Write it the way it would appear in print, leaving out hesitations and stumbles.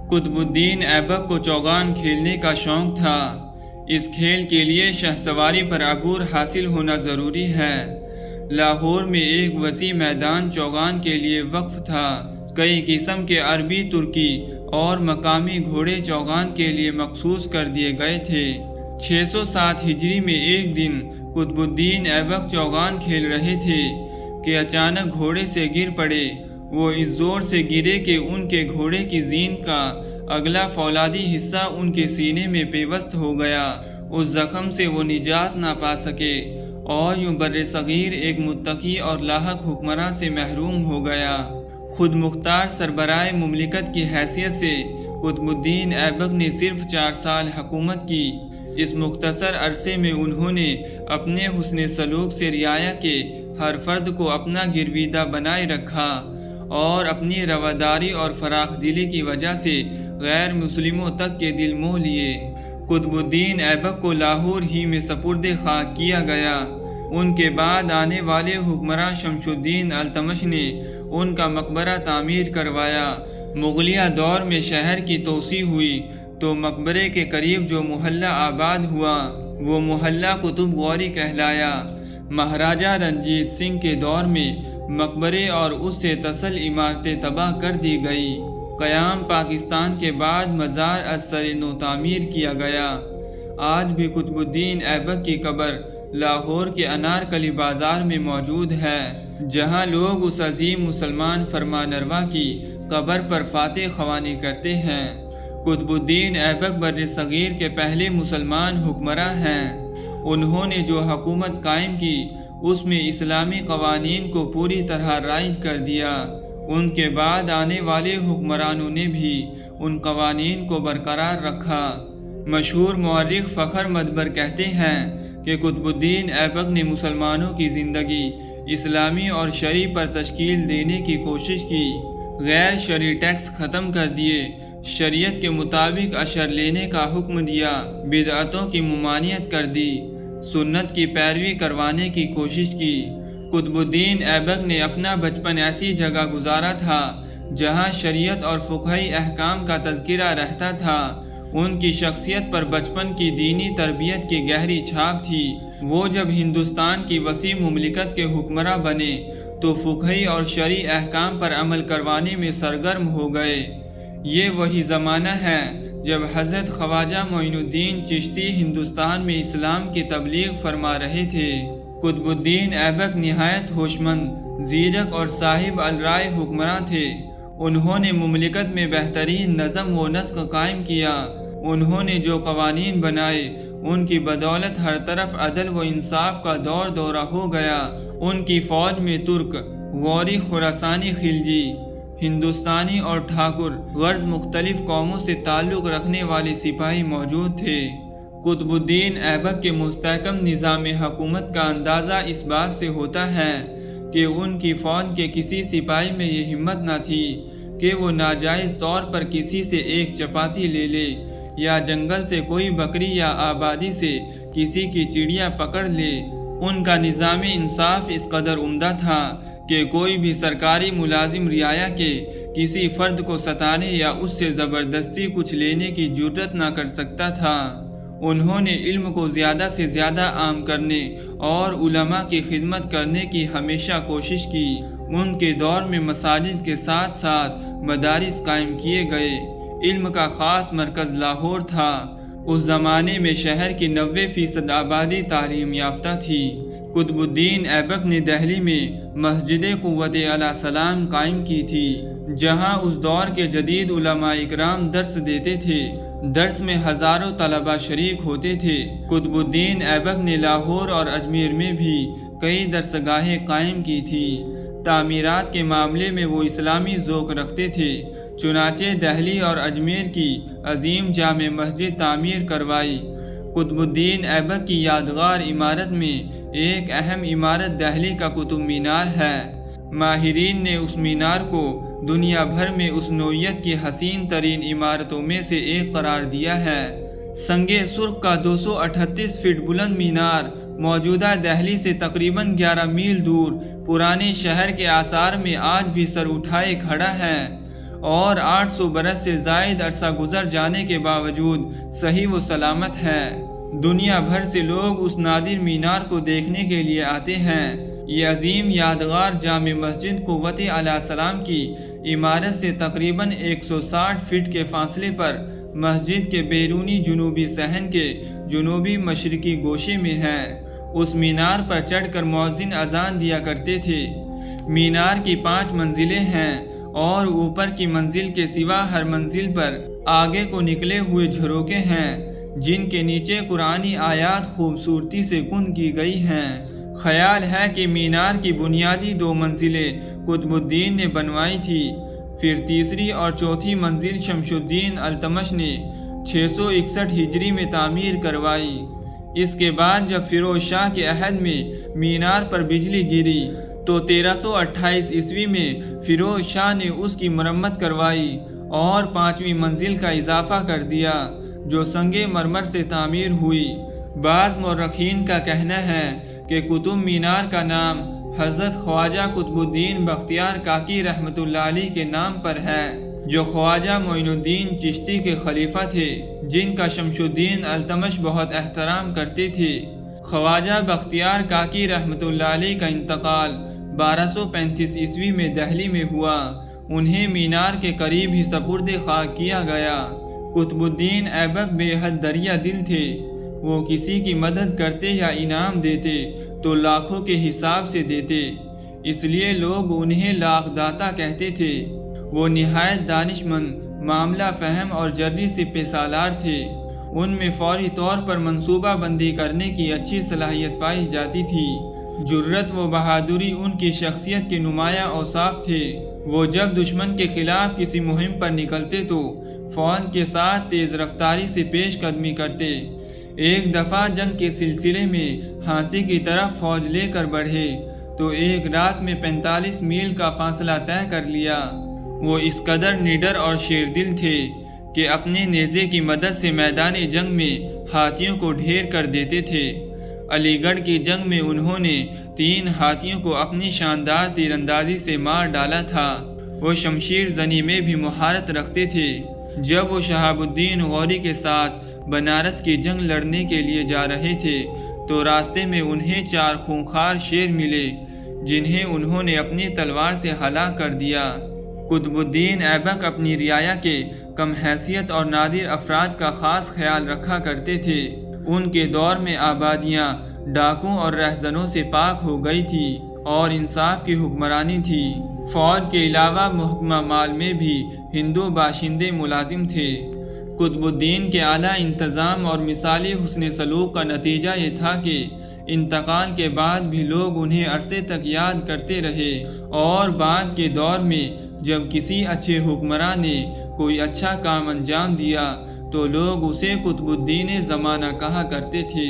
قطب الدین ایبک کو چوگان کھیلنے کا شوق تھا۔ اس کھیل کے لیے شہ سواری پر عبور حاصل ہونا ضروری ہے۔ لاہور میں ایک وسیع میدان چوگان کے لیے وقف تھا۔ کئی قسم کے عربی، ترکی اور مقامی گھوڑے چوگان کے لیے مخصوص کر دیے گئے تھے۔ 607 ہجری میں ایک دن قطب الدین ایبک چوگان کھیل رہے تھے کہ اچانک گھوڑے سے گر پڑے۔ وہ اس زور سے گرے کہ ان کے گھوڑے کی زین کا اگلا فولادی حصہ ان کے سینے میں پیوست ہو گیا۔ اس زخم سے وہ نجات نہ پا سکے اور یوں بر صغیر ایک متقی اور لاحق حکمراں سے محروم ہو گیا۔ خود مختار سربراہ مملکت کی حیثیت سے قطب الدین ایبک نے صرف 4 سال حکومت کی۔ اس مختصر عرصے میں انہوں نے اپنے حسن سلوک سے رعایا کے ہر فرد کو اپنا گرویدہ بنائے رکھا اور اپنی رواداری اور فراخ دلی کی وجہ سے غیر مسلموں تک کے دل موہ لیے۔ قطب الدین ایبک کو لاہور ہی میں سپرد خاک کیا گیا۔ ان کے بعد آنے والے حکمراں شمس الدین التمش نے ان کا مقبرہ تعمیر کروایا۔ مغلیہ دور میں شہر کی توسیع ہوئی تو مقبرے کے قریب جو محلہ آباد ہوا وہ محلہ قطب غوری کہلایا۔ مہاراجہ رنجیت سنگھ کے دور میں مقبرے اور اس سے تصل عمارتیں تباہ کر دی گئی۔ قیام پاکستان کے بعد مزار از سر نو تعمیر کیا گیا۔ آج بھی قطب الدین ایبک کی قبر لاہور کے انارکلی بازار میں موجود ہے، جہاں لوگ اس عظیم مسلمان فرمانروا کی قبر پر فاتح خوانی کرتے ہیں۔ قطب الدین ایبک بر صغیر کے پہلے مسلمان حکمراں ہیں۔ انہوں نے جو حکومت قائم کی اس میں اسلامی قوانین کو پوری طرح رائج کر دیا۔ ان کے بعد آنے والے حکمرانوں نے بھی ان قوانین کو برقرار رکھا۔ مشہور مورخ فخر مدبر کہتے ہیں کہ قطب الدین ایبک نے مسلمانوں کی زندگی اسلامی اور شرعی پر تشکیل دینے کی کوشش کی، غیر شرعی ٹیکس ختم کر دیے، شریعت کے مطابق عشر لینے کا حکم دیا، بدعتوں کی ممانعت کر دی، سنت کی پیروی کروانے کی کوشش کی۔ قطب الدین ایبک نے اپنا بچپن ایسی جگہ گزارا تھا جہاں شریعت اور فقہی احکام کا تذکرہ رہتا تھا۔ ان کی شخصیت پر بچپن کی دینی تربیت کی گہری چھاپ تھی۔ وہ جب ہندوستان کی وسیع مملکت کے حکمراں بنے تو فقہی اور شرعی احکام پر عمل کروانے میں سرگرم ہو گئے۔ یہ وہی زمانہ ہے جب حضرت خواجہ معین الدین چشتی ہندوستان میں اسلام کی تبلیغ فرما رہے تھے۔ قطب الدین ایبک نہایت ہوشمند، زیرک اور صاحب الرائے حکمراں تھے۔ انہوں نے مملکت میں بہترین نظم و نسق قائم کیا۔ انہوں نے جو قوانین بنائے ان کی بدولت ہر طرف عدل و انصاف کا دور دورہ ہو گیا۔ ان کی فوج میں ترک، غوری، خراسانی، خلجی، ہندوستانی اور ٹھاکر غرض مختلف قوموں سے تعلق رکھنے والے سپاہی موجود تھے۔ قطب الدین ایبک کے مستحکم نظام حکومت کا اندازہ اس بات سے ہوتا ہے کہ ان کی فوج کے کسی سپاہی میں یہ ہمت نہ تھی کہ وہ ناجائز طور پر کسی سے ایک چپاتی لے لے یا جنگل سے کوئی بکری یا آبادی سے کسی کی چڑیا پکڑ لے۔ ان کا نظام انصاف اس قدر عمدہ تھا کہ کوئی بھی سرکاری ملازم رعایا کے کسی فرد کو ستانے یا اس سے زبردستی کچھ لینے کی جرأت نہ کر سکتا تھا۔ انہوں نے علم کو زیادہ سے زیادہ عام کرنے اور علماء کی خدمت کرنے کی ہمیشہ کوشش کی۔ ان کے دور میں مساجد کے ساتھ ساتھ مدارس قائم کیے گئے۔ علم کا خاص مرکز لاہور تھا۔ اس زمانے میں شہر کی 90% آبادی تعلیم یافتہ تھی۔ قطب الدین ایبک نے دہلی میں مسجد قوت علیہ السلام قائم کی تھی، جہاں اس دور کے جدید علماء اکرام درس دیتے تھے۔ درس میں ہزاروں طلباء شریک ہوتے تھے۔ قطب الدین ایبک نے لاہور اور اجمیر میں بھی کئی درسگاہیں قائم کی تھی۔ تعمیرات کے معاملے میں وہ اسلامی ذوق رکھتے تھے، چنانچہ دہلی اور اجمیر کی عظیم جامع مسجد تعمیر کروائی۔ قطب الدین ایبک کی یادگار عمارت میں ایک اہم عمارت دہلی کا قطب مینار ہے۔ ماہرین نے اس مینار کو دنیا بھر میں اس نوعیت کی حسین ترین عمارتوں میں سے ایک قرار دیا ہے۔ سنگ سرخ کا 238 فٹ بلند مینار موجودہ دہلی سے تقریباً 11 میل دور پرانے شہر کے آثار میں آج بھی سر اٹھائے کھڑا ہے۔ اور 800 برس سے زائد عرصہ گزر جانے کے باوجود صحیح و سلامت ہے۔ دنیا بھر سے لوگ اس نادر مینار کو دیکھنے کے لیے آتے ہیں۔ یہ عظیم یادگار جامع مسجد قوت علیہ السلام کی عمارت سے تقریباً 160 فٹ کے فاصلے پر مسجد کے بیرونی جنوبی صحن کے جنوبی مشرقی گوشے میں ہے۔ اس مینار پر چڑھ کر مؤذن اذان دیا کرتے تھے۔ مینار کی 5 منزلیں ہیں اور اوپر کی منزل کے سوا ہر منزل پر آگے کو نکلے ہوئے جھروکے ہیں جن کے نیچے قرآنی آیات خوبصورتی سے کند کی گئی ہیں۔ خیال ہے کہ مینار کی بنیادی 2 منزلیں قطب الدین نے بنوائی تھی، پھر تیسری اور چوتھی منزل شمس الدین التمش نے 661 ہجری میں تعمیر کروائی۔ اس کے بعد جب فیروز شاہ کے عہد میں مینار پر بجلی گری تو 1328 عیسوی میں فیروز شاہ نے اس کی مرمت کروائی اور 5ویں منزل کا اضافہ کر دیا جو سنگ مرمر سے تعمیر ہوئی۔ بعض مورخین کا کہنا ہے کہ قطب مینار کا نام حضرت خواجہ قطب الدین بختیار کاکی رحمۃ اللہ علیہ کے نام پر ہے، جو خواجہ معین الدین چشتی کے خلیفہ تھے جن کا شمس الدین التمش بہت احترام کرتے تھے۔ خواجہ بختیار کاکی رحمۃ اللہ علیہ کا انتقال 1235 عیسوی میں دہلی میں ہوا۔ انہیں مینار کے قریب ہی سپرد خاک کیا گیا۔ قطب الدین ایبک بے حد دریا دل تھے۔ وہ کسی کی مدد کرتے یا انعام دیتے تو لاکھوں کے حساب سے دیتے، اس لیے لوگ انہیں لاکھ داتا کہتے تھے۔ وہ نہایت دانش مند، معاملہ فہم اور جری سپہ سالار تھے۔ ان میں فوری طور پر منصوبہ بندی کرنے کی اچھی صلاحیت پائی جاتی تھی۔ جرت و بہادری ان کی شخصیت کے نمایاں اوصاف تھے۔ وہ جب دشمن کے خلاف کسی مہم پر نکلتے تو فوج کے ساتھ تیز رفتاری سے پیش قدمی کرتے۔ ایک دفعہ جنگ کے سلسلے میں ہانسی کی طرف فوج لے کر بڑھے تو ایک رات میں 45 میل کا فاصلہ طے کر لیا۔ وہ اس قدر نڈر اور شیردل تھے کہ اپنے نیزے کی مدد سے میدان جنگ میں ہاتھیوں کو ڈھیر کر دیتے تھے۔ علی گڑھ کی جنگ میں انہوں نے 3 ہاتھیوں کو اپنی شاندار تیر اندازی سے مار ڈالا تھا۔ وہ شمشیر زنی میں بھی مہارت رکھتے تھے۔ جب وہ شہاب الدین غوری کے ساتھ بنارس کی جنگ لڑنے کے لیے جا رہے تھے تو راستے میں انہیں 4 خونخوار شیر ملے جنہیں انہوں نے اپنی تلوار سے ہلاک کر دیا۔ قطب الدین ایبک اپنی رعایا کے کم حیثیت اور نادر افراد کا خاص خیال رکھا کرتے تھے۔ ان کے دور میں آبادیاں ڈاکوں اور رہزنوں سے پاک ہو گئی تھی اور انصاف کی حکمرانی تھی۔ فوج کے علاوہ محکمہ مال میں بھی ہندو باشندے ملازم تھے۔ قطب الدین کے اعلیٰ انتظام اور مثالی حسن سلوک کا نتیجہ یہ تھا کہ انتقال کے بعد بھی لوگ انہیں عرصے تک یاد کرتے رہے اور بعد کے دور میں جب کسی اچھے حکمراں نے کوئی اچھا کام انجام دیا تو لوگ اسے قطب الدین زمانہ کہا کرتے تھے۔